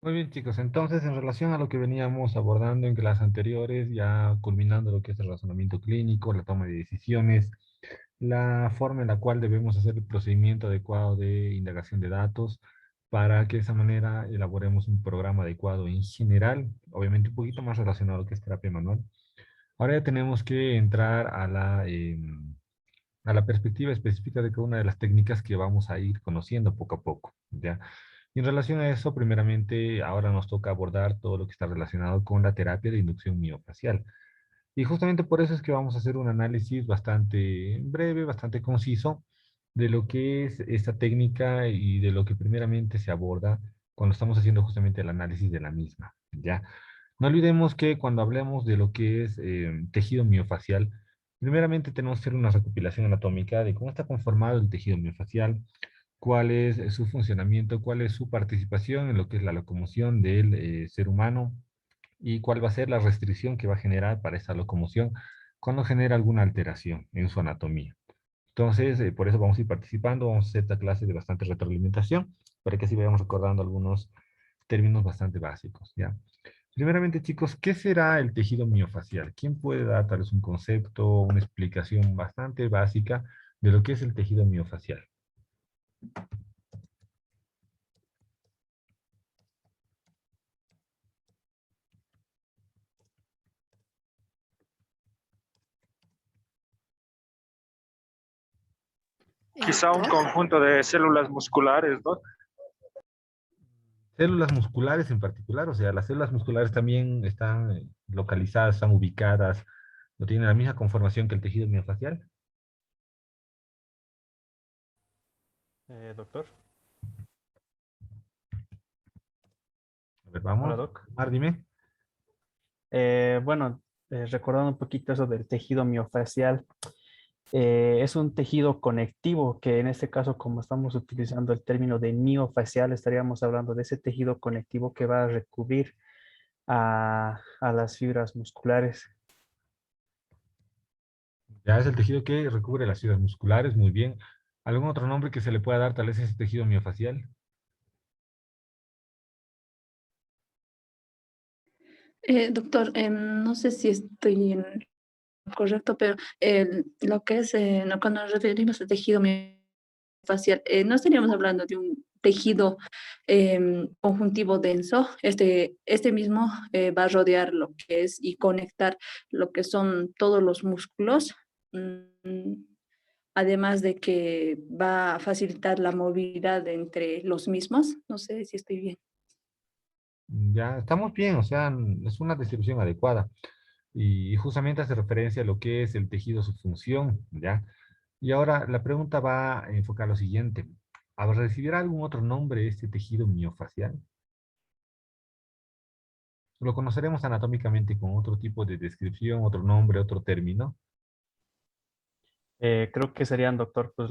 Muy bien, chicos. Entonces, en relación a lo que veníamos abordando en clases anteriores, ya culminando lo que es el razonamiento clínico, la toma de decisiones, la forma en la cual debemos hacer el procedimiento adecuado de indagación de datos para que de esa manera elaboremos un programa adecuado en general, obviamente un poquito más relacionado a lo que es terapia manual. Ahora ya tenemos que entrar a la perspectiva específica de cada una de las técnicas que vamos a ir conociendo poco a poco, ¿ya? Y en relación a eso, primeramente, ahora nos toca abordar todo lo que está relacionado con la terapia de inducción miofacial. Y justamente por eso es que vamos a hacer un análisis bastante breve, bastante conciso de lo que es esta técnica y de lo que primeramente se aborda cuando estamos haciendo justamente el análisis de la misma, ¿ya? No olvidemos que cuando hablemos de lo que es tejido miofacial, primeramente tenemos que hacer una recopilación anatómica de cómo está conformado el tejido miofacial, cuál es su funcionamiento, cuál es su participación en lo que es la locomoción del ser humano y cuál va a ser la restricción que va a generar para esa locomoción cuando genera alguna alteración en su anatomía. Entonces, por eso vamos a ir participando, vamos a hacer esta clase de bastante retroalimentación para que así vayamos recordando algunos términos bastante básicos, ¿ya? Primeramente, chicos, ¿qué será el tejido miofacial? ¿Quién puede dar tal vez un concepto, una explicación bastante básica de lo que es el tejido miofacial? Quizá un conjunto de células musculares, ¿no? Células musculares en particular, o sea, las células musculares también están localizadas, están ubicadas, no tienen la misma conformación que el tejido miofacial. Doctor. A ver, Hola, vamos. Doc. Mar, dime. Bueno, recordando un poquito eso del tejido miofacial, es un tejido conectivo que en este caso, como estamos utilizando el término de miofacial, estaríamos hablando de ese tejido conectivo que va a recubrir a las fibras musculares. Ya es el tejido que recubre las fibras musculares, muy bien. ¿Algún otro nombre que se le pueda dar tal vez a ese tejido miofacial? Doctor, no sé si estoy en lo correcto, pero lo que es, no, cuando nos referimos al tejido miofascial, no estaríamos hablando de un tejido conjuntivo denso. Este mismo va a rodear lo que es y conectar lo que son todos los músculos, mm, además de que va a facilitar la movilidad entre los mismos. No sé si estoy bien. Ya estamos bien, o sea, es una distribución adecuada. Y justamente hace referencia a lo que es el tejido, su función, ¿ya? Y ahora la pregunta va a enfocar lo siguiente. ¿Recibirá algún otro nombre este tejido miofacial? Lo conoceremos anatómicamente con otro tipo de descripción, otro nombre, otro término. Creo que serían, doctor, pues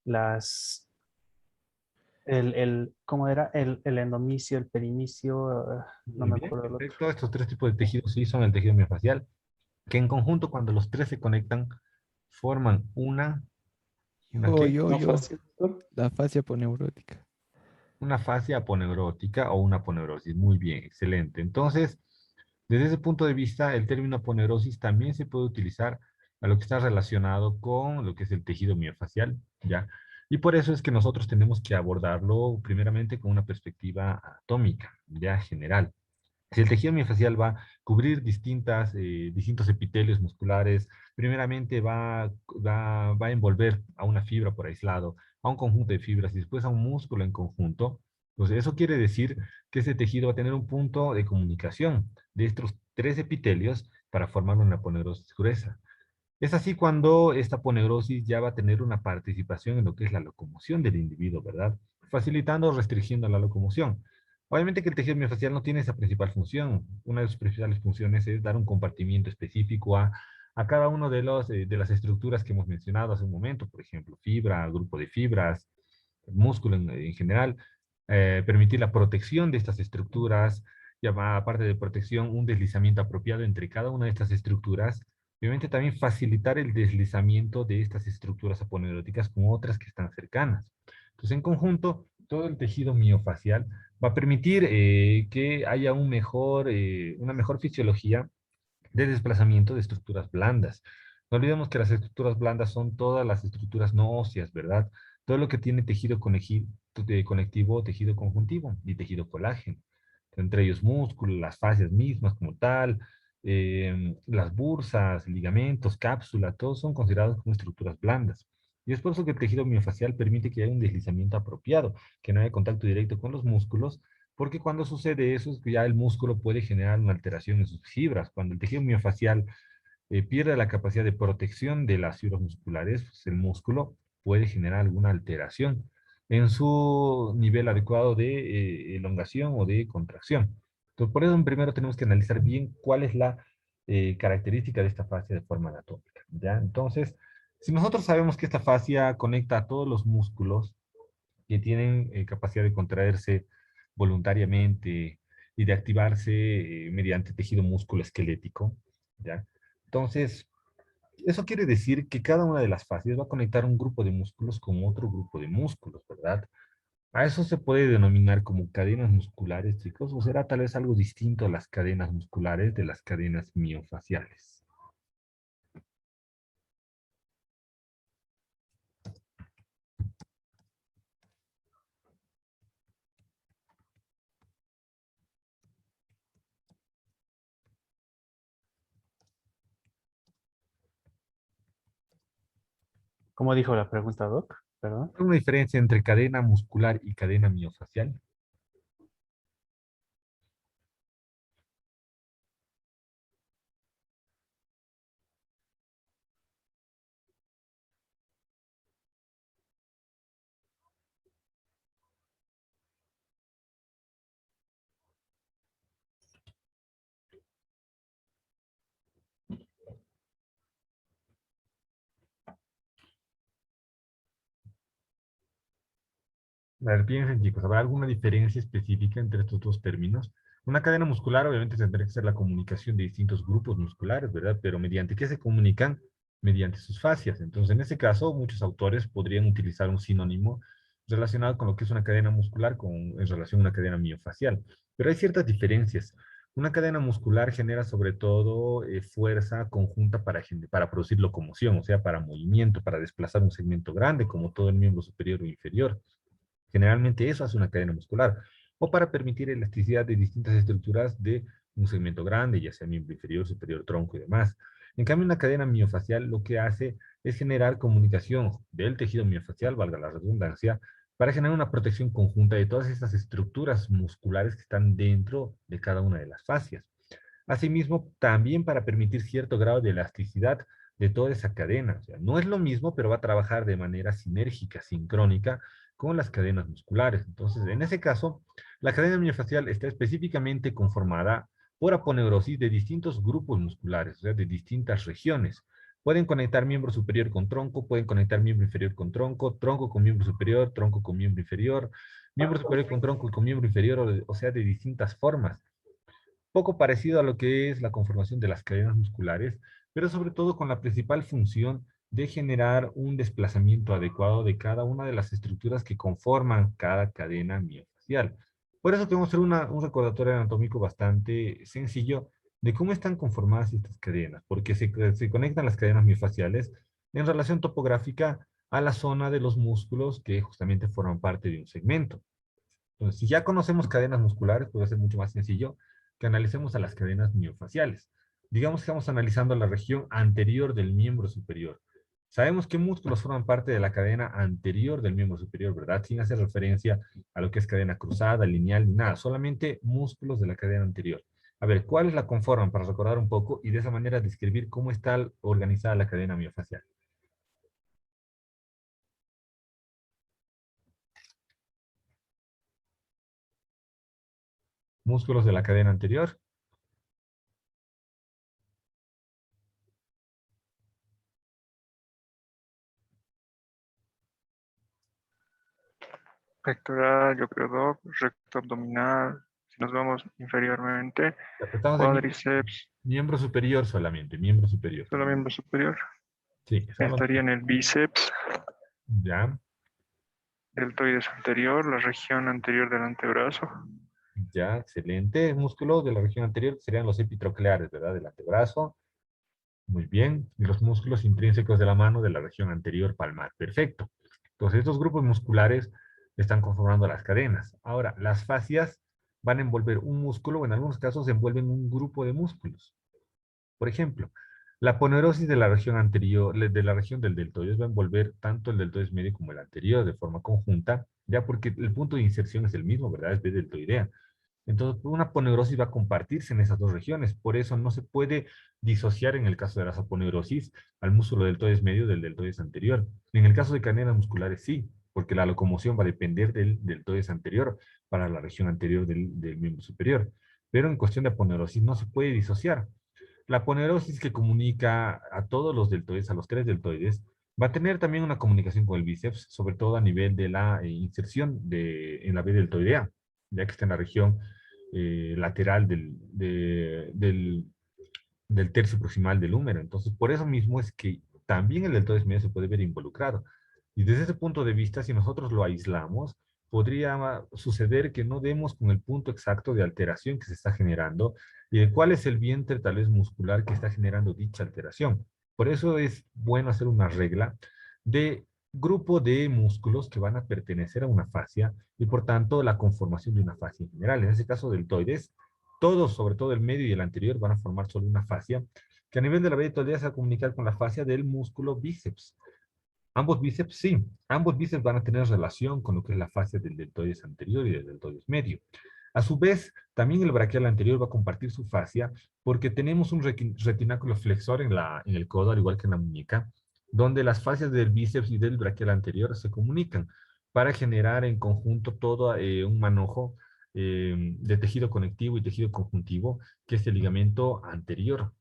las, ¿cómo era? El endomicio, el perinicio, no Muy me bien, acuerdo el otro. perfecto. Estos tres tipos de tejidos sí son el tejido miofacial, que en conjunto, cuando los tres se conectan, forman ¿una Yo, qué? yo, No yo, fácil, doctor. la fascia aponeurótica. Una fase aponeurótica o una aponeurosis. Muy bien, excelente. Entonces, desde ese punto de vista, el término aponeurosis también se puede utilizar a lo que está relacionado con lo que es el tejido miofacial, ¿ya? Y por eso es que nosotros tenemos que abordarlo primeramente con una perspectiva anatómica, ya general. Si el tejido miofascial va a cubrir distintos epitelios musculares, primeramente va a envolver a una fibra por aislado, a un conjunto de fibras y después a un músculo en conjunto, pues eso quiere decir que ese tejido va a tener un punto de comunicación de estos tres epitelios para formar una aponeurosis gruesa. Es así cuando esta aponeurosis ya va a tener una participación en lo que es la locomoción del individuo, ¿verdad? Facilitando o restringiendo la locomoción. Obviamente que el tejido miofascial no tiene esa principal función. Una de sus principales funciones es dar un compartimiento específico a cada uno de las estructuras que hemos mencionado hace un momento, por ejemplo, fibra, grupo de fibras, músculo en general, permitir la protección de estas estructuras, y aparte de protección, un deslizamiento apropiado entre cada una de estas estructuras. Obviamente también facilitar el deslizamiento de estas estructuras aponeuróticas con otras que están cercanas. Entonces, en conjunto, todo el tejido miofacial va a permitir que haya una mejor fisiología de desplazamiento de estructuras blandas. No olvidemos que las estructuras blandas son todas las estructuras no óseas, ¿verdad? Todo lo que tiene tejido conectivo, tejido conjuntivo y tejido colágeno. Entre ellos músculos, las fascias mismas como tal, las bursas, ligamentos, cápsula, todos son considerados como estructuras blandas. Y es por eso que el tejido miofacial permite que haya un deslizamiento apropiado, que no haya contacto directo con los músculos, porque cuando sucede eso, es que ya el músculo puede generar una alteración en sus fibras. Cuando el tejido miofacial pierde la capacidad de protección de las fibras musculares, pues el músculo puede generar alguna alteración en su nivel adecuado de elongación o de contracción. Entonces, por eso primero tenemos que analizar bien cuál es la característica de esta fascia de forma anatómica, ¿ya? Entonces, si nosotros sabemos que esta fascia conecta a todos los músculos que tienen capacidad de contraerse voluntariamente y de activarse mediante tejido músculo esquelético, ¿ya? Entonces, eso quiere decir que cada una de las fases va a conectar un grupo de músculos con otro grupo de músculos, ¿verdad? A eso se puede denominar como cadenas musculares, chicos, o será tal vez algo distinto a las cadenas musculares de las cadenas miofaciales. ¿Cómo dijo la pregunta, Doc? Perdón. ¿Hay una diferencia entre cadena muscular y cadena miofacial? A ver, piensen, chicos, ¿habrá alguna diferencia específica entre estos dos términos? Una cadena muscular, obviamente, tendría que ser la comunicación de distintos grupos musculares, ¿verdad? Pero ¿mediante qué se comunican? Mediante sus fascias. Entonces, en ese caso, muchos autores podrían utilizar un sinónimo relacionado con lo que es una cadena muscular en relación a una cadena miofacial. Pero hay ciertas diferencias. Una cadena muscular genera sobre todo fuerza conjunta para producir locomoción, o sea, para movimiento, para desplazar un segmento grande, como todo el miembro superior o inferior. Generalmente eso hace una cadena muscular, o para permitir elasticidad de distintas estructuras de un segmento grande, ya sea miembro inferior, superior, tronco y demás. En cambio, una cadena miofacial lo que hace es generar comunicación del tejido miofacial, valga la redundancia, para generar una protección conjunta de todas estas estructuras musculares que están dentro de cada una de las fascias. Asimismo, también para permitir cierto grado de elasticidad de toda esa cadena. O sea, no es lo mismo, pero va a trabajar de manera sinérgica, sincrónica, con las cadenas musculares. Entonces, en ese caso, la cadena miofacial está específicamente conformada por aponeurosis de distintos grupos musculares, o sea, de distintas regiones. Pueden conectar miembro superior con tronco, pueden conectar miembro inferior con tronco, tronco con miembro superior, tronco con miembro inferior, miembro superior con tronco y con miembro inferior, o sea, de distintas formas. Poco parecido a lo que es la conformación de las cadenas musculares, pero sobre todo con la principal función de generar un desplazamiento adecuado de cada una de las estructuras que conforman cada cadena miofacial. Por eso tenemos que hacer un recordatorio anatómico bastante sencillo de cómo están conformadas estas cadenas, porque se conectan las cadenas miofaciales en relación topográfica a la zona de los músculos que justamente forman parte de un segmento. Entonces, si ya conocemos cadenas musculares, puede ser mucho más sencillo que analicemos a las cadenas miofaciales. Digamos que estamos analizando la región anterior del miembro superior. Sabemos qué músculos forman parte de la cadena anterior del miembro superior, ¿verdad? Sin hacer referencia a lo que es cadena cruzada, lineal, ni nada. Solamente músculos de la cadena anterior. A ver, ¿cuáles la conforman para recordar un poco y de esa manera describir cómo está organizada la cadena miofacial? Músculos de la cadena anterior. Pectoral, yo creo, Doc, recto abdominal. Si nos vamos inferiormente, Estamos en cuádriceps, miembro superior solamente, miembro superior. solo miembro superior. Sí, solo Estaría en el bíceps, ya. deltoides anterior, la región anterior del antebrazo. Ya, excelente. Músculos de la región anterior serían los epitrocleares, ¿verdad? Del antebrazo. Muy bien. Y los músculos intrínsecos de la mano de la región anterior palmar. Perfecto. Entonces, estos grupos musculares están conformando las cadenas. Ahora, las fascias van a envolver un músculo, o en algunos casos envuelven un grupo de músculos. Por ejemplo, la ponerosis de la región anterior, de la región del deltoides, va a envolver tanto el deltoides medio como el anterior de forma conjunta, ya porque el punto de inserción es el mismo, ¿verdad? Es deltoidea. Entonces, una poneurosis va a compartirse en esas dos regiones. Por eso no se puede disociar en el caso de la aponeurosis al músculo deltoides medio del deltoides anterior. En el caso de cadenas musculares, sí, porque la locomoción va a depender del deltoides anterior para la región anterior del miembro superior. Pero en cuestión de aponeurosis no se puede disociar. La aponeurosis que comunica a todos los deltoides, a los tres deltoides, va a tener también una comunicación con el bíceps, sobre todo a nivel de la inserción en la B deltoidea, ya que está en la región lateral del tercio proximal del húmero. Entonces, por eso mismo es que también el deltoides medio se puede ver involucrado. Y desde ese punto de vista, si nosotros lo aislamos, podría suceder que no demos con el punto exacto de alteración que se está generando y de cuál es el vientre tal vez muscular que está generando dicha alteración. Por eso es bueno hacer una regla de grupo de músculos que van a pertenecer a una fascia y por tanto la conformación de una fascia en general. En ese caso deltoides, todos, sobre todo el medio y el anterior, van a formar solo una fascia que a nivel de la deltoidea se va a comunicar con la fascia del músculo bíceps. Ambos bíceps, sí, ambos bíceps van a tener relación con lo que es la fascia del deltoides anterior y del deltoides medio. A su vez, también el braquial anterior va a compartir su fascia porque tenemos un retináculo flexor en el codo, al igual que en la muñeca, donde las fascias del bíceps y del braquial anterior se comunican para generar en conjunto todo un manojo de tejido conectivo y tejido conjuntivo, que es el ligamento anterior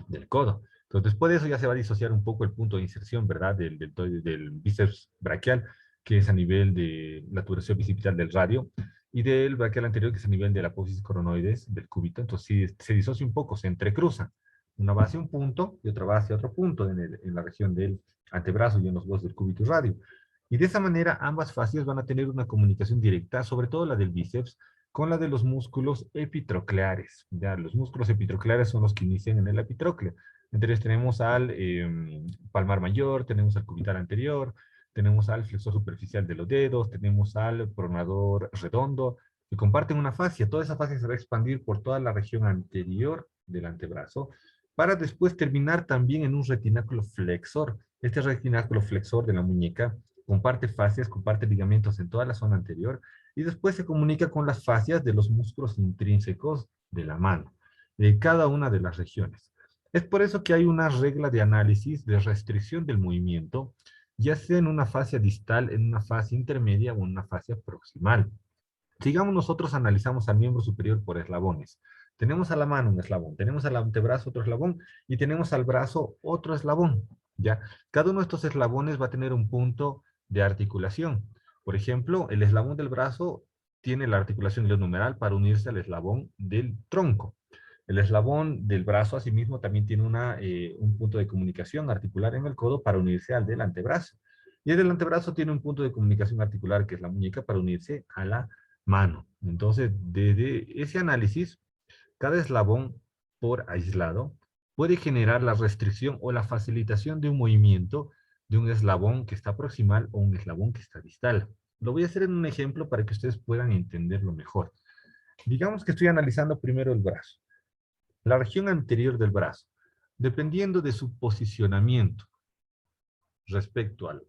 del codo. Entonces, después de eso ya se va a disociar un poco el punto de inserción, ¿verdad? Del bíceps braquial, que es a nivel de la tuberosidad bicipital del radio, y del braquial anterior, que es a nivel de la apófisis coronoides del cúbito. Entonces, sí, se disocia un poco, se entrecruzan. Una base a un punto y otra base a otro punto en la región del antebrazo y en los huesos del cúbito y radio. Y de esa manera, ambas fascias van a tener una comunicación directa, sobre todo la del bíceps, con la de los músculos epitrocleares. Ya, los músculos epitrocleares son los que inician en el epitrócleo. Entre ellos tenemos al palmar mayor, tenemos al cubital anterior, tenemos al flexor superficial de los dedos, tenemos al pronador redondo, que comparten una fascia. Toda esa fascia se va a expandir por toda la región anterior del antebrazo, para después terminar también en un retináculo flexor. Este retináculo flexor de la muñeca comparte fascias, comparte ligamentos en toda la zona anterior, y después se comunica con las fascias de los músculos intrínsecos de la mano, de cada una de las regiones. Es por eso que hay una regla de análisis de restricción del movimiento, ya sea en una fascia distal, en una fascia intermedia o en una fascia proximal. Sigamos, nosotros analizamos al miembro superior por eslabones. Tenemos a la mano un eslabón, tenemos al antebrazo otro eslabón y tenemos al brazo otro eslabón. ¿Ya? Cada uno de estos eslabones va a tener un punto de articulación. Por ejemplo, el eslabón del brazo tiene la articulación numeral para unirse al eslabón del tronco. El eslabón del brazo, asimismo, también tiene un punto de comunicación articular en el codo para unirse al del antebrazo. Y el del antebrazo tiene un punto de comunicación articular, que es la muñeca, para unirse a la mano. Entonces, desde ese análisis, cada eslabón por aislado puede generar la restricción o la facilitación de un movimiento de un eslabón que está proximal o un eslabón que está distal. Lo voy a hacer en un ejemplo para que ustedes puedan entenderlo mejor. Digamos que estoy analizando primero el brazo. La región anterior del brazo, dependiendo de su posicionamiento respecto al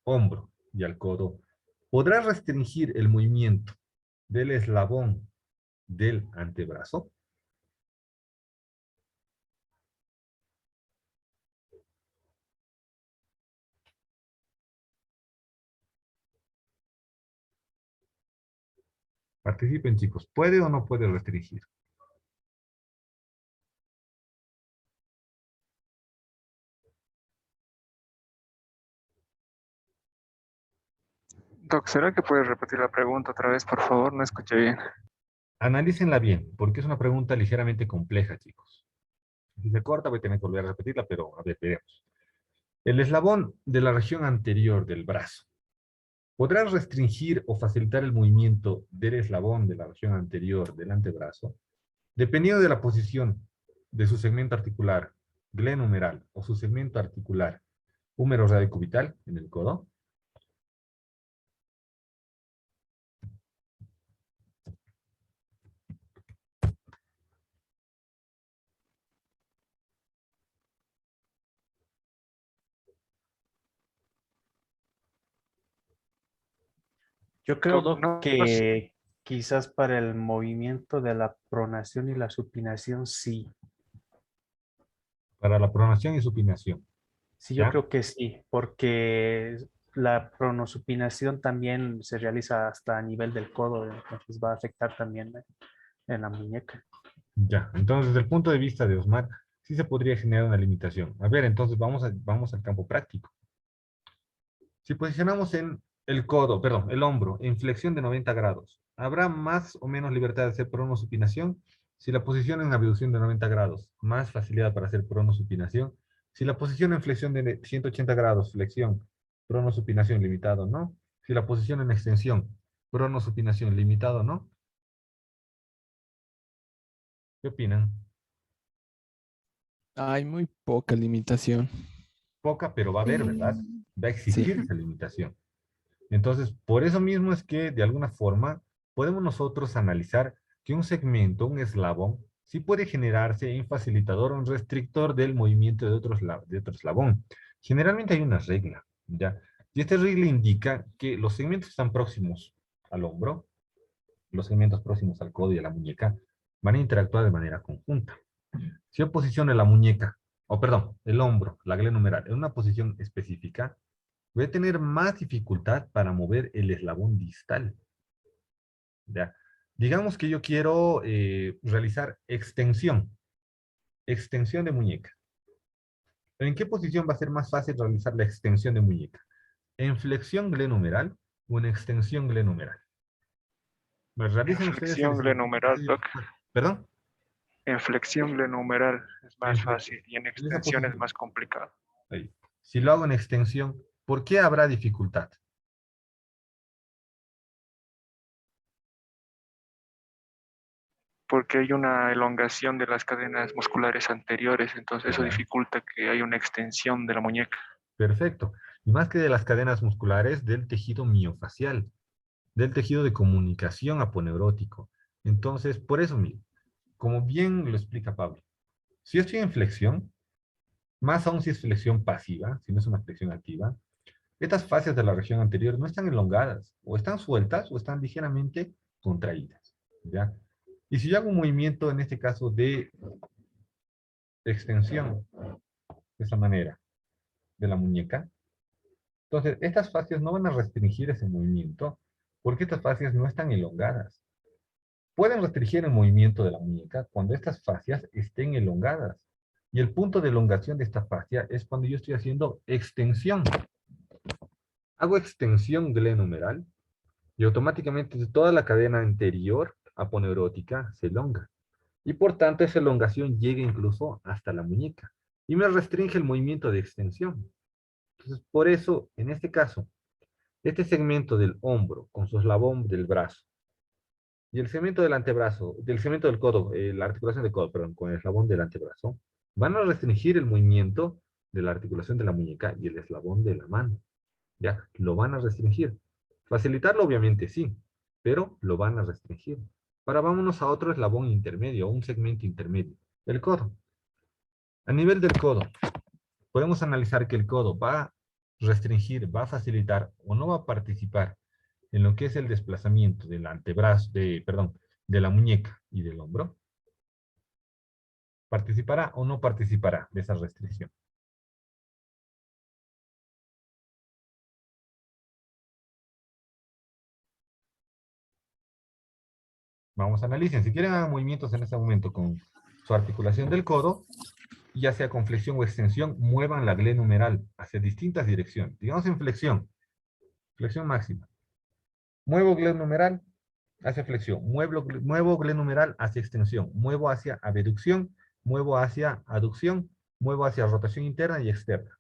hombro y al codo, podrá restringir el movimiento del eslabón del antebrazo. Participen, chicos. ¿Puede o no puede restringir? Doc, ¿será que puedes repetir la pregunta otra vez, por favor? No escuché bien. Analícenla bien, porque es una pregunta ligeramente compleja, chicos. Si se corta, voy a tener que volver a repetirla, pero a ver, veremos. El eslabón de la región anterior del brazo podrá restringir o facilitar el movimiento del eslabón de la región anterior del antebrazo, dependiendo de la posición de su segmento articular glenumeral o su segmento articular húmero radiocubital en el codo. Yo creo, Doc, No, que quizás para el movimiento de la pronación y la supinación, sí. Para la pronación y supinación. Sí, yo ¿Ya? creo que sí, porque la pronosupinación también se realiza hasta a nivel del codo, entonces va a afectar también en la muñeca. Ya, entonces desde el punto de vista de Osmar, sí se podría generar una limitación. A ver, entonces vamos al campo práctico. Si posicionamos en el codo, perdón, el hombro, en flexión de 90 grados, ¿habrá más o menos libertad de hacer pronosupinación? Si la posición en abducción de 90 grados, más facilidad para hacer pronosupinación. Si la posición en flexión de 180 grados, flexión, pronosupinación limitado, ¿no? Si la posición en extensión, pronosupinación limitado, ¿no? ¿Qué opinan? Hay muy poca limitación. Poca, pero va a haber, ¿verdad? Va a Sí. existir esa limitación. Entonces, por eso mismo es que de alguna forma podemos nosotros analizar que un segmento, un eslabón, sí puede generarse en facilitador o en restrictor del movimiento de otro eslabón. Generalmente hay una regla, ¿ya? Y esta regla indica que los segmentos que están próximos al hombro, los segmentos próximos al codo y a la muñeca, van a interactuar de manera conjunta. Si yo posiciono la muñeca, o perdón, el hombro, la glenumeral, en una posición específica, voy a tener más dificultad para mover el eslabón distal. ¿Ya? Digamos que yo quiero realizar extensión de muñeca. ¿En qué posición va a ser más fácil realizar la extensión de muñeca? ¿En flexión glenumeral o en extensión glenumeral? ¿Me en realicen ustedes el flexión ejercicio? glenumeral, Doc. ¿Perdón? En flexión glenumeral es En más flexión. fácil y en En esa extensión es posición. más complicado. Ahí. Si lo hago en extensión, ¿por qué habrá dificultad? Porque hay una elongación de las cadenas musculares anteriores, entonces eso Ya. dificulta que haya una extensión de la muñeca. Perfecto. Y más que de las cadenas musculares, del tejido miofacial, del tejido de comunicación aponeurótico. Entonces, por eso mismo, como bien lo explica Pablo, si yo estoy en flexión, más aún si es flexión pasiva, si no es una flexión activa, estas fascias de la región anterior no están elongadas, o están sueltas, o están ligeramente contraídas, ¿ya? Y si yo hago un movimiento, en este caso, de extensión, de esa manera, de la muñeca, entonces estas fascias no van a restringir ese movimiento, porque estas fascias no están elongadas. Pueden restringir el movimiento de la muñeca cuando estas fascias estén elongadas. Y el punto de elongación de esta fascia es cuando yo estoy haciendo extensión. Hago extensión glenumeral y automáticamente toda la cadena anterior aponeurótica se elonga. Y por tanto esa elongación llega incluso hasta la muñeca. Y me restringe el movimiento de extensión. Entonces, por eso, en este caso, este segmento del hombro con su eslabón del brazo y el segmento del antebrazo, del segmento del codo, la articulación del codo, perdón, con el eslabón del antebrazo, van a restringir el movimiento de la articulación de la muñeca y el eslabón de la mano. ¿Ya? Lo van a restringir. Facilitarlo, obviamente, sí, pero lo van a restringir. Ahora vámonos a otro eslabón intermedio, un segmento intermedio, el codo. A nivel del codo, podemos analizar que el codo va a restringir, va a facilitar o no va a participar en lo que es el desplazamiento del antebrazo, perdón, de la muñeca y del hombro. ¿Participará o no participará de esa restricción? Vamos a analizar. Si quieren hagan movimientos en este momento con su articulación del codo, ya sea con flexión o extensión, muevan la glenumeral hacia distintas direcciones. Digamos en flexión, flexión máxima. Muevo glenumeral hacia flexión, muevo glenumeral hacia extensión, muevo hacia abducción, muevo hacia aducción, muevo hacia rotación interna y externa.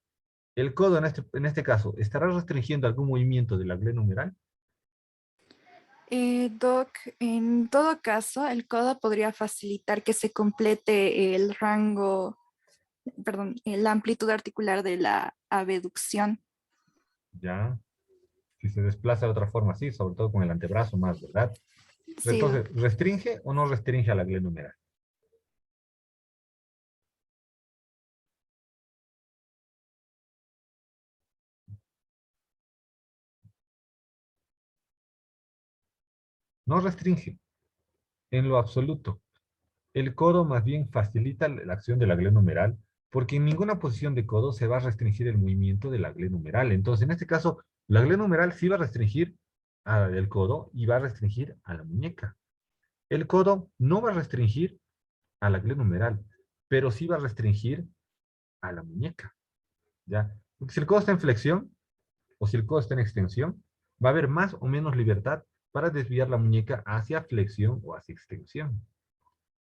¿El codo en este caso estará restringiendo algún movimiento de la glenohumeral? Doc, en todo caso, el codo podría facilitar que se complete el rango, perdón, la amplitud articular de la abducción. Ya, si se desplaza de otra forma, sí, sobre todo con el antebrazo más, ¿verdad? Sí, Entonces, Doc. ¿restringe o no restringe a la glenohumeral? No restringe, en lo absoluto. El codo más bien facilita la acción de la glenohumeral, porque en ninguna posición de codo se va a restringir el movimiento de la glenohumeral. Entonces, en este caso, la glenohumeral sí va a restringir al codo y va a restringir a la muñeca. El codo no va a restringir a la glenohumeral, pero sí va a restringir a la muñeca, ¿ya? Porque si el codo está en flexión o si el codo está en extensión, va a haber más o menos libertad para desviar la muñeca hacia flexión o hacia extensión.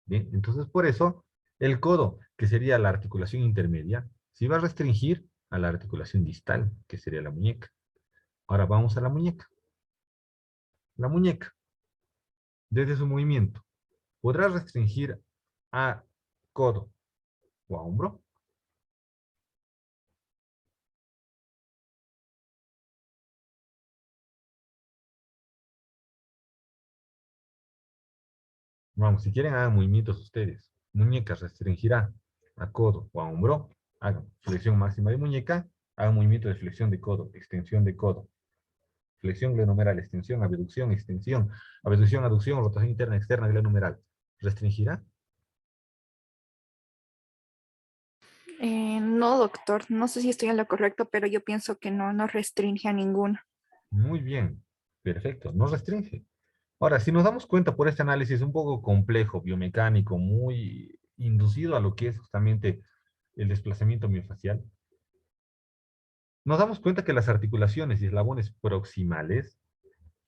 Bien, entonces por eso el codo, que sería la articulación intermedia, sí va a restringir a la articulación distal, que sería la muñeca. Ahora vamos a la muñeca. La muñeca, desde su movimiento, podrá restringir a codo o a hombro. Vamos, si quieren hagan movimientos ustedes. Muñeca restringirá a codo o a hombro. Hagan flexión máxima de muñeca. Hagan movimiento de flexión de codo, extensión de codo. Flexión glenohumeral, extensión, abducción, extensión. Abducción, aducción, rotación interna, externa, glenohumeral. ¿Restringirá? No, doctor, no sé si estoy en lo correcto, pero yo pienso que no, no restringe a ninguno. Muy bien. Perfecto. No restringe. Ahora, si nos damos cuenta por este análisis un poco complejo, biomecánico, muy inducido a lo que es justamente el desplazamiento miofacial, nos damos cuenta que las articulaciones y eslabones proximales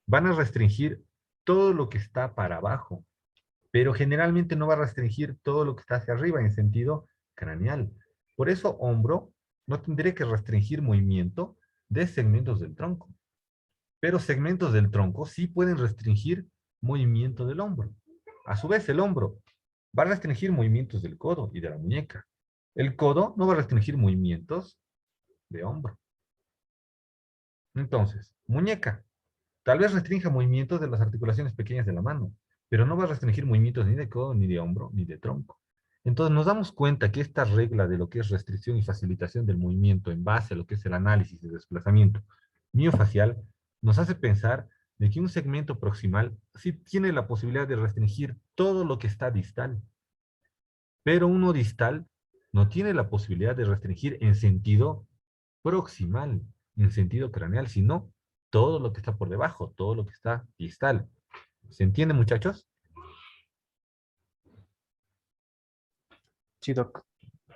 van a restringir todo lo que está para abajo, pero generalmente no va a restringir todo lo que está hacia arriba en sentido craneal. Por eso, hombro no tendría que restringir movimiento de segmentos del tronco, pero segmentos del tronco sí pueden restringir movimiento del hombro. A su vez, el hombro va a restringir movimientos del codo y de la muñeca. El codo no va a restringir movimientos de hombro. Entonces, muñeca, tal vez restrinja movimientos de las articulaciones pequeñas de la mano, pero no va a restringir movimientos ni de codo, ni de hombro, ni de tronco. Entonces nos damos cuenta que esta regla de lo que es restricción y facilitación del movimiento en base a lo que es el análisis de desplazamiento miofacial nos hace pensar de que un segmento proximal sí tiene la posibilidad de restringir todo lo que está distal, pero uno distal no tiene la posibilidad de restringir en sentido proximal, en sentido craneal, sino todo lo que está por debajo, todo lo que está distal. ¿Se entiende, muchachos? Sí, doc.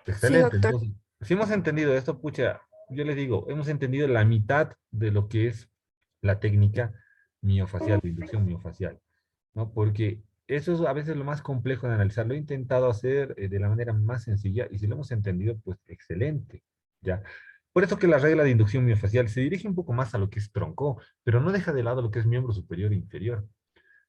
Sí, Excelente. doctor. Entonces, si hemos entendido esto, pucha, yo les digo, hemos entendido la mitad de lo que es la técnica miofacial, de inducción miofacial, ¿no? Porque eso es a veces lo más complejo de analizar. Lo he intentado hacer de la manera más sencilla y si lo hemos entendido, pues excelente, ¿ya? Por eso que la regla de inducción miofacial se dirige un poco más a lo que es tronco, pero no deja de lado lo que es miembro superior e inferior.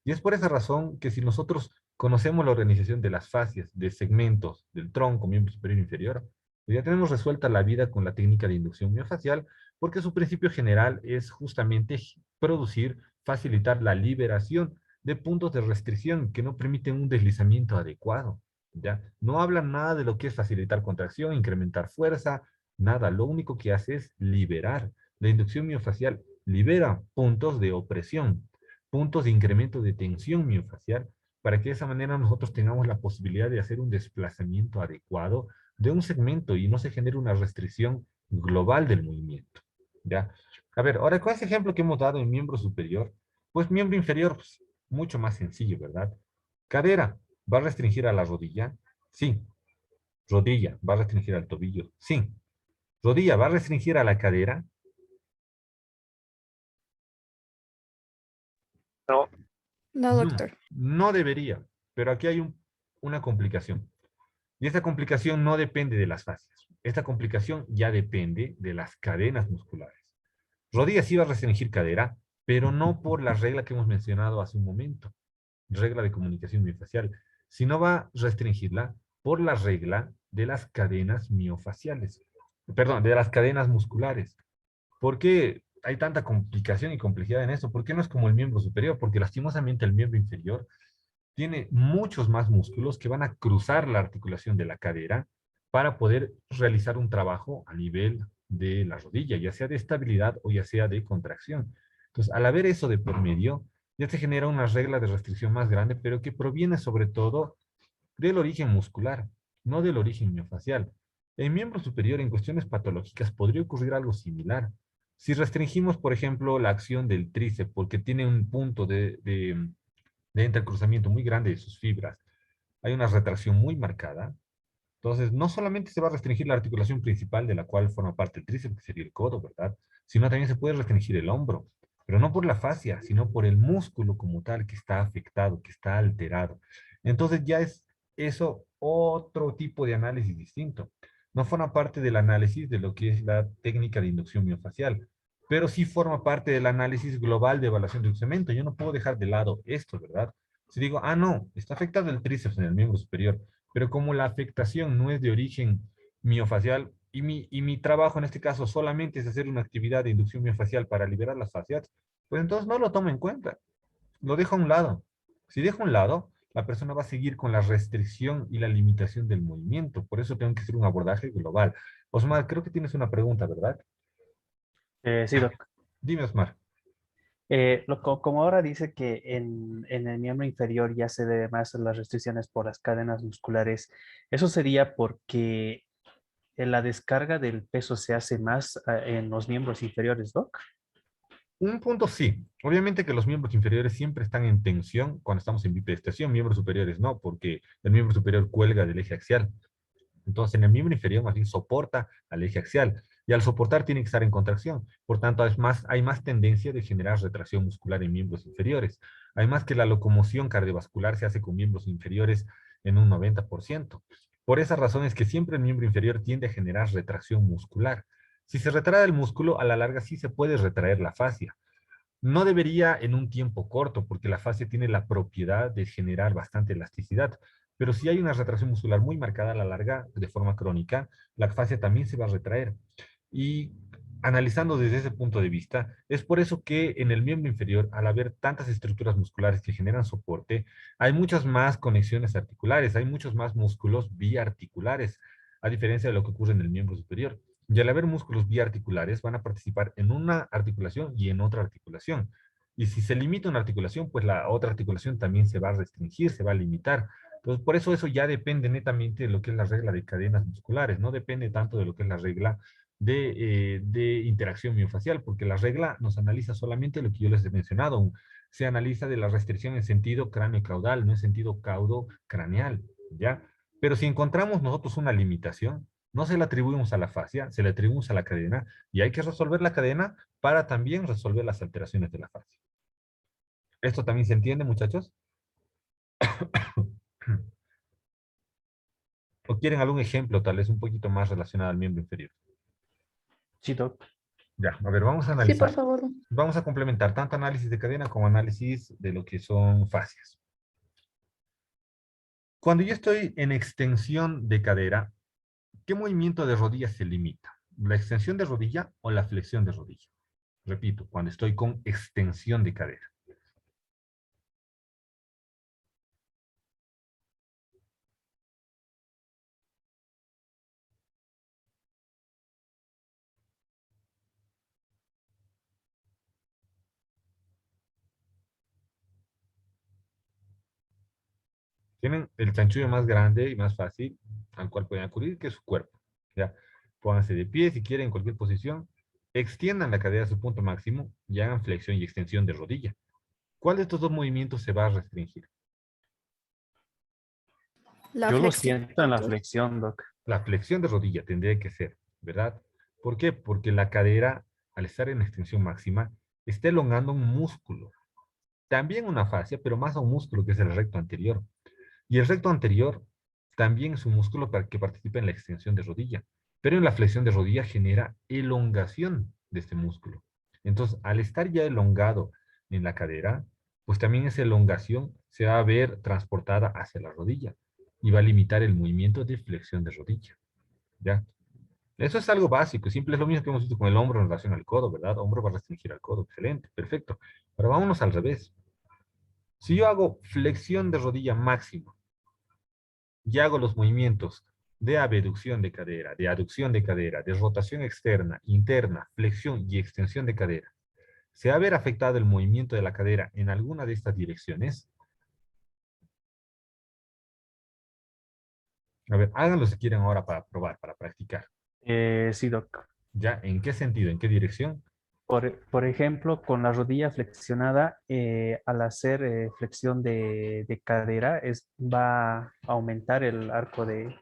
Y es por esa razón que si nosotros conocemos la organización de las fascias, de segmentos, del tronco, miembro superior e inferior, pues ya tenemos resuelta la vida con la técnica de inducción miofacial, porque su principio general es justamente producir, facilitar la liberación de puntos de restricción que no permiten un deslizamiento adecuado. ¿Ya? No hablan nada de lo que es facilitar contracción, incrementar fuerza, nada. Lo único que hace es liberar. La inducción miofacial libera puntos de opresión, puntos de incremento de tensión miofacial, para que de esa manera nosotros tengamos la posibilidad de hacer un desplazamiento adecuado de un segmento y no se genere una restricción global del movimiento. ¿Ya? A ver, ahora con ese ejemplo que hemos dado en miembro superior, pues miembro inferior, pues, mucho más sencillo, ¿verdad? Cadera, ¿va a restringir a la rodilla? Sí. Rodilla, ¿va a restringir al tobillo? Sí. Rodilla, ¿va a restringir a la cadera? No, No, No, doctor. no debería, pero aquí hay una complicación. Y esa complicación no depende de las fascias. esta complicación ya depende de las cadenas musculares. Rodilla sí va a restringir cadera, pero no por la regla que hemos mencionado hace un momento, regla de comunicación miofascial, sino va a restringirla por la regla de las cadenas miofaciales, perdón, de las cadenas musculares. ¿Por qué hay tanta complicación y complejidad en esto? ¿Por qué no es como el miembro superior? Porque lastimosamente el miembro inferior tiene muchos más músculos que van a cruzar la articulación de la cadera para poder realizar un trabajo a nivel de la rodilla, ya sea de estabilidad o ya sea de contracción. Entonces, al haber eso de por medio, ya se genera una regla de restricción más grande, pero que proviene sobre todo del origen muscular, no del origen miofacial. En miembro superior, en cuestiones patológicas, podría ocurrir algo similar. Si restringimos, por ejemplo, la acción del tríceps, porque tiene un punto de intercruzamiento muy grande de sus fibras, hay una retracción muy marcada, entonces no solamente se va a restringir la articulación principal de la cual forma parte el tríceps, que sería el codo, ¿verdad? Sino también se puede restringir el hombro, pero no por la fascia, sino por el músculo como tal que está afectado, que está alterado. Entonces ya es eso otro tipo de análisis distinto. No forma parte del análisis de lo que es la técnica de inducción miofacial, pero sí forma parte del análisis global de evaluación de cemento. Yo no puedo dejar de lado esto, ¿verdad? Si digo, ah, no, está afectado el tríceps en el miembro superior, pero como la afectación no es de origen miofacial y mi trabajo en este caso solamente es hacer una actividad de inducción miofacial para liberar las fascias, pues entonces no lo tomo en cuenta, lo dejo a un lado. Si dejo a un lado, la persona va a seguir con la restricción y la limitación del movimiento. Por eso tengo que hacer un abordaje global. Osmar, creo que tienes una pregunta, ¿verdad? Sí, doc. Dime, Osmar. Como ahora dice que en el miembro inferior ya se debe más a las restricciones por las cadenas musculares, ¿eso sería porque la descarga del peso se hace más en los miembros inferiores, doc? Un punto sí. Obviamente que los miembros inferiores siempre están en tensión cuando estamos en bipedestación, miembros superiores no, porque el miembro superior cuelga del eje axial. Entonces, en el miembro inferior más bien soporta al eje axial y al soportar tiene que estar en contracción. Por tanto, hay más tendencia de generar retracción muscular en miembros inferiores. Además que la locomoción cardiovascular se hace con miembros inferiores en un 90%. Por esa razón es que siempre el miembro inferior tiende a generar retracción muscular. Si se retrae el músculo, a la larga sí se puede retraer la fascia. No debería en un tiempo corto, porque la fascia tiene la propiedad de generar bastante elasticidad. Pero si hay una retracción muscular muy marcada a la larga, de forma crónica, la fascia también se va a retraer. Y analizando desde ese punto de vista, es por eso que en el miembro inferior, al haber tantas estructuras musculares que generan soporte, hay muchas más conexiones articulares, hay muchos más músculos biarticulares, a diferencia de lo que ocurre en el miembro superior. Y al haber músculos biarticulares, van a participar en una articulación y en otra articulación. Y si se limita una articulación, pues la otra articulación también se va a restringir, se va a limitar. Entonces, por eso ya depende netamente de lo que es la regla de cadenas musculares, no depende tanto de lo que es la regla de interacción miofacial, porque la regla nos analiza solamente lo que yo les he mencionado. Se analiza de la restricción en sentido cráneo-caudal, no en sentido caudo-craneal, ¿ya? Pero si encontramos nosotros una limitación, no se la atribuimos a la fascia, se la atribuimos a la cadena y hay que resolver la cadena para también resolver las alteraciones de la fascia. ¿Esto también se entiende, muchachos? ¿O quieren algún ejemplo, tal vez un poquito más relacionado al miembro inferior? Sí, doc. Ya, a ver, vamos a Sí, por analizar. favor. Vamos a complementar tanto análisis de cadena como análisis de lo que son fascias. Cuando yo estoy en extensión de cadera, ¿qué movimiento de rodilla se limita? ¿La extensión de rodilla o la flexión de rodilla? Repito, cuando estoy con extensión de cadera. Tienen el chanchullo más grande y más fácil al cual pueden acudir, que es su cuerpo. ¿Ya? Pónganse de pie si quieren, en cualquier posición. Extiendan la cadera a su punto máximo y hagan flexión y extensión de rodilla. ¿Cuál de estos dos movimientos se va a restringir? La Yo lo flexión, siento en la doctor. flexión, doc. La flexión de rodilla tendría que ser, ¿verdad? ¿Por qué? Porque la cadera, al estar en extensión máxima, está elongando un músculo. También una fascia, pero más a un músculo que es el recto anterior. Y el recto anterior también es un músculo que participa en la extensión de rodilla. Pero en la flexión de rodilla genera elongación de este músculo. Entonces, al estar ya elongado en la cadera, pues también esa elongación se va a ver transportada hacia la rodilla y va a limitar el movimiento de flexión de rodilla. ¿Ya? Eso es algo básico, simple, es lo mismo que hemos visto con el hombro en relación al codo, ¿verdad? Hombro va a restringir al codo, excelente, perfecto. Pero vámonos al revés. Si yo hago flexión de rodilla máximo y hago los movimientos de abducción de cadera, de aducción de cadera, de rotación externa, interna, flexión y extensión de cadera, ¿se va a ver afectado el movimiento de la cadera en alguna de estas direcciones? A ver, háganlo si quieren ahora para probar, para practicar. Sí, doc. ¿Ya? ¿En qué sentido? ¿En qué dirección? Por ejemplo, con la rodilla flexionada, al hacer flexión de cadera, va a aumentar el arco de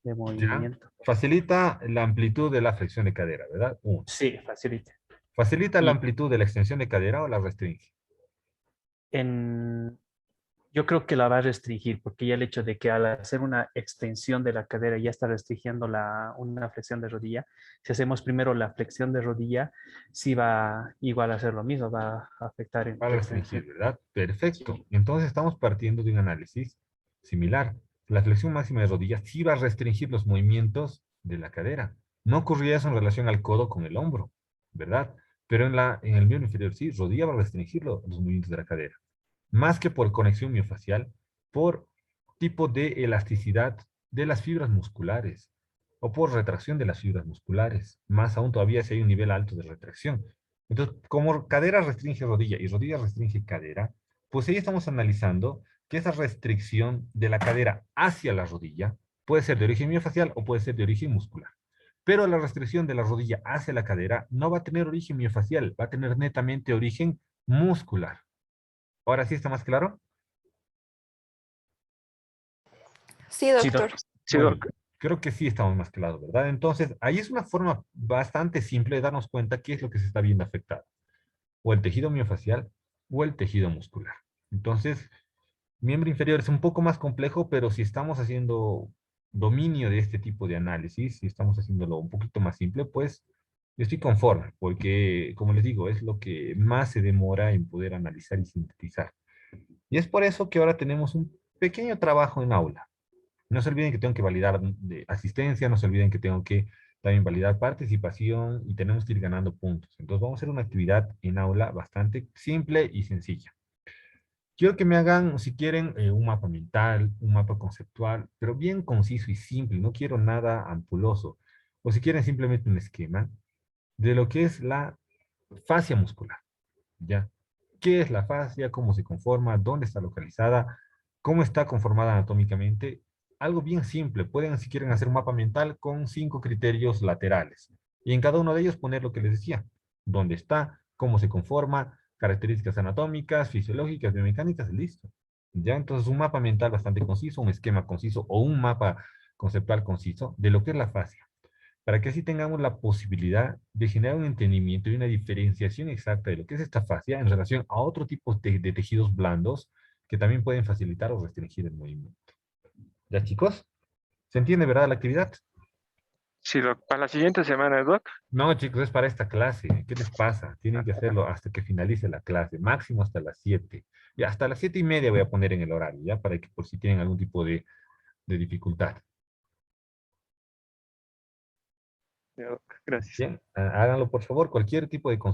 ¿Ya? movimiento. Facilita la amplitud de la flexión de cadera, ¿verdad? Uno. Sí, facilita. ¿Facilita la Y amplitud de la extensión de cadera o la restringe? en, yo creo que la va a restringir, porque ya el hecho de que al hacer una extensión de la cadera ya está restringiendo una flexión de rodilla. Si hacemos primero la flexión de rodilla, sí va igual a hacer lo mismo, va a afectar en Va a la restringir, extensión. ¿verdad? Perfecto. Sí. Entonces estamos partiendo de un análisis similar. La flexión máxima de rodilla sí va a restringir los movimientos de la cadera. No ocurría eso en relación al codo con el hombro, ¿verdad? Pero en el miembro inferior sí, rodilla va a restringir los movimientos de la cadera. Más que por conexión miofacial, por tipo de elasticidad de las fibras musculares o por retracción de las fibras musculares. Más aún todavía si hay un nivel alto de retracción. Entonces, como cadera restringe rodilla y rodilla restringe cadera, pues ahí estamos analizando que esa restricción de la cadera hacia la rodilla puede ser de origen miofacial o puede ser de origen muscular. Pero la restricción de la rodilla hacia la cadera no va a tener origen miofacial, va a tener netamente origen muscular. ¿Ahora sí está más claro? Sí, Sí, doctor. Sí, Muy doc. bien. Creo que sí estamos más claros, ¿verdad? Entonces, ahí es una forma bastante simple de darnos cuenta qué es lo que se está viendo afectado. O el tejido miofacial o el tejido muscular. Entonces, miembro inferior es un poco más complejo, pero si estamos haciendo dominio de este tipo de análisis, si estamos haciéndolo un poquito más simple, pues yo estoy conforme, porque, como les digo, es lo que más se demora en poder analizar y sintetizar. Y es por eso que ahora tenemos un pequeño trabajo en aula. No se olviden que tengo que validar de asistencia, no se olviden que tengo que también validar participación y tenemos que ir ganando puntos. Entonces vamos a hacer una actividad en aula bastante simple y sencilla. Quiero que me hagan, si quieren, un mapa mental, un mapa conceptual, pero bien conciso y simple. No quiero nada ampuloso. O si quieren simplemente un esquema de lo que es la fascia muscular. ¿Ya? ¿Qué es la fascia? ¿Cómo se conforma? ¿Dónde está localizada? ¿Cómo está conformada anatómicamente? Algo bien simple. Pueden, si quieren, hacer un mapa mental con 5 criterios laterales. Y en cada uno de ellos poner lo que les decía. ¿Dónde está? ¿Cómo se conforma? Características anatómicas, fisiológicas, biomecánicas, listo. Ya, entonces un mapa mental bastante conciso, un esquema conciso o un mapa conceptual conciso de lo que es la fascia para que así tengamos la posibilidad de generar un entendimiento y una diferenciación exacta de lo que es esta fascia en relación a otro tipo de tejidos blandos que también pueden facilitar o restringir el movimiento. ¿Ya, chicos? ¿Se entiende, verdad, la actividad? Sí, doc. Para la siguiente semana, doc. No, chicos, es para esta clase. ¿Qué les pasa? Tienen que hacerlo hasta que finalice la clase, máximo hasta las 7. Y hasta las 7:30 voy a poner en el horario, ¿ya? Para que por si tienen algún tipo de dificultad. Ya, doc. Gracias. Bien, háganlo por favor. Cualquier tipo de consulta